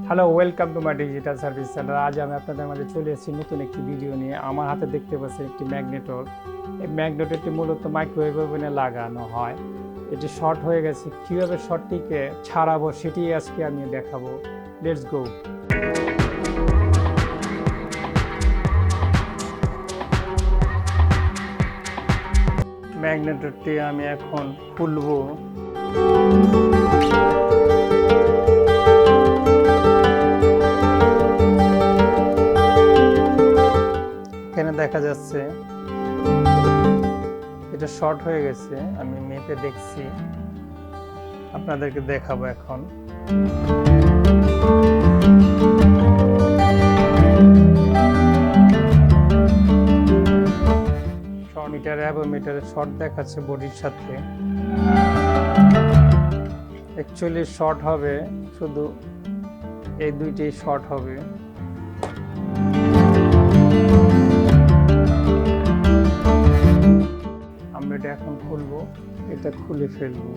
Hello, welcome to my digital service centre. আজ আমি আপনাদের মাঝে চলে এসেছি নতুন একটি ভিডিও নিয়ে। আমার হাতে দেখতে পাচ্ছেন একটি ম্যাগনেটর। এই ম্যাগনেটরটি মূলত মাইক্রোওয়েভ ওভেনে লাগানো হয়। এটি শর্ট হয়ে গেছে, কীভাবে শর্টটিকে ছাড়াবো সেটি আজকে আমি দেখাবো। Let's go. ম্যাগনেটরটি আমি এখন খুলবো। এখানে দেখা যাচ্ছে এটা শর্ট হয়ে গেছে, আমি মেপে দেখছি, আপনাদেরকে দেখাবো এখন। মিটার এবং মিটারে শর্ট দেখাচ্ছে বডির সাথে। অ্যাকচুয়ালি শর্ট হবে শুধু এই দুইটি শর্ট হবে। আমরা এটা এখন খুলবো, এটা খুলে ফেলবো।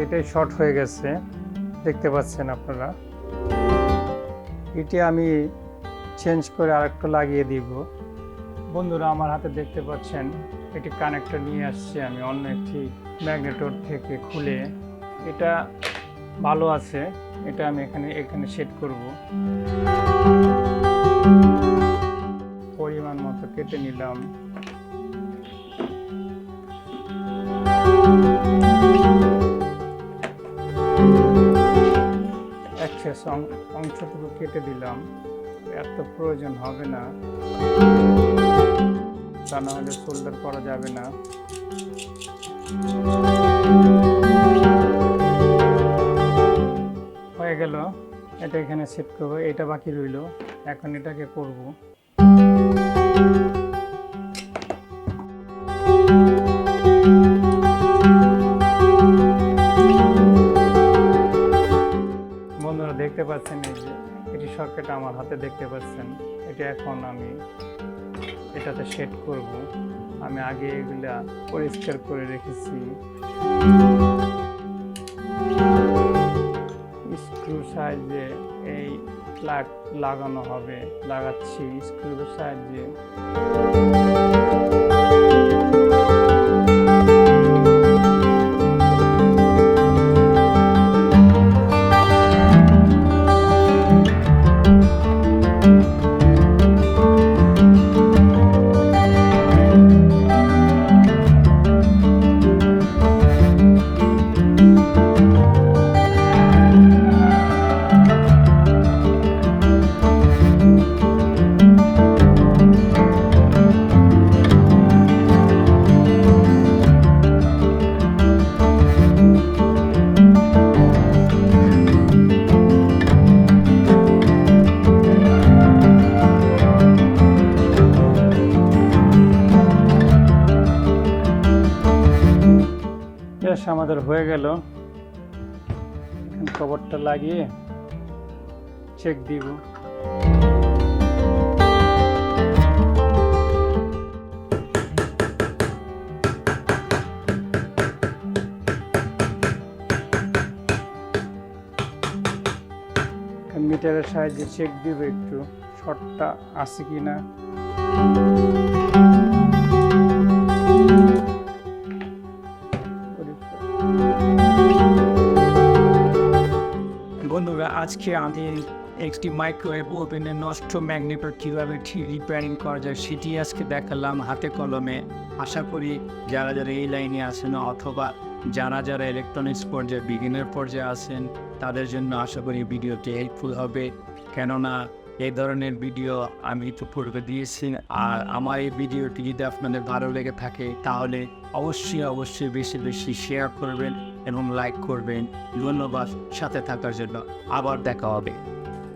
এটাই শর্ট হয়ে গেছে, দেখতে পাচ্ছেন আপনারা। এটি আমি চেঞ্জ করে আরেকটা লাগিয়ে দিব। বন্ধুরা, আমার হাতে দেখতে পাচ্ছেন এটি কানেক্টর নিয়ে আসছে আমি অন্য একটি ম্যাগনেটর থেকে খুলে। এটা ভালো আছে, এটা আমি এখানে সেট করব। পরিমাণ মতো কেটে নিলাম। এক্সেস অংশটুকু কেটে দিলাম, এত প্রয়োজন হবে না, তা না হলে সোল্ডার করা যাবে না। হয়ে গেল, এটা এখানে সেট করবো। এটা বাকি রইল, এখন এটাকে করব। বন্ধুরা দেখতে পাচ্ছেন, এই যে এটি সকেট আমার হাতে দেখতে পাচ্ছেন। এটা এখন আমি এটাতে সেট করব। আমি আগে এগুলা পরিষ্কার করে রেখেছি। স্ক্রু সাহায্যে এই প্লাগ লাগানো হবে, লাগাচ্ছি স্ক্রুর সাহায্যে। আমাদের হয়ে গেল। কভারটা লাগিয়ে চেক দিব। মিটারের সাহায্যে চেক দিব একটু শর্টটা আছে কিনা। বন্ধুরা, আজকে আমি একটি মাইক্রোওয়েভ ওভেনে নষ্ট ম্যাগনেটর কীভাবে রিপেয়ারিং করা যায় সেটি আজকে দেখালাম হাতে কলমে। আশা করি যারা এই লাইনে আছেন অথবা যারা ইলেকট্রনিক্স পর্যায়ে বিগিনার পর্যায়ে আছেন তাদের জন্য আশা করি ভিডিওটি হেল্পফুল হবে। কেননা এই ধরনের ভিডিও আমি একটু পূর্বে দিয়েছি। আর আমার এই ভিডিওটি যদি আপনাদের ভালো লেগে থাকে তাহলে অবশ্যই বেশি বেশি শেয়ার করবেন এবং লাইক করবেন। ধন্যবাদ সাথে থাকার জন্য। আবার দেখা হবে।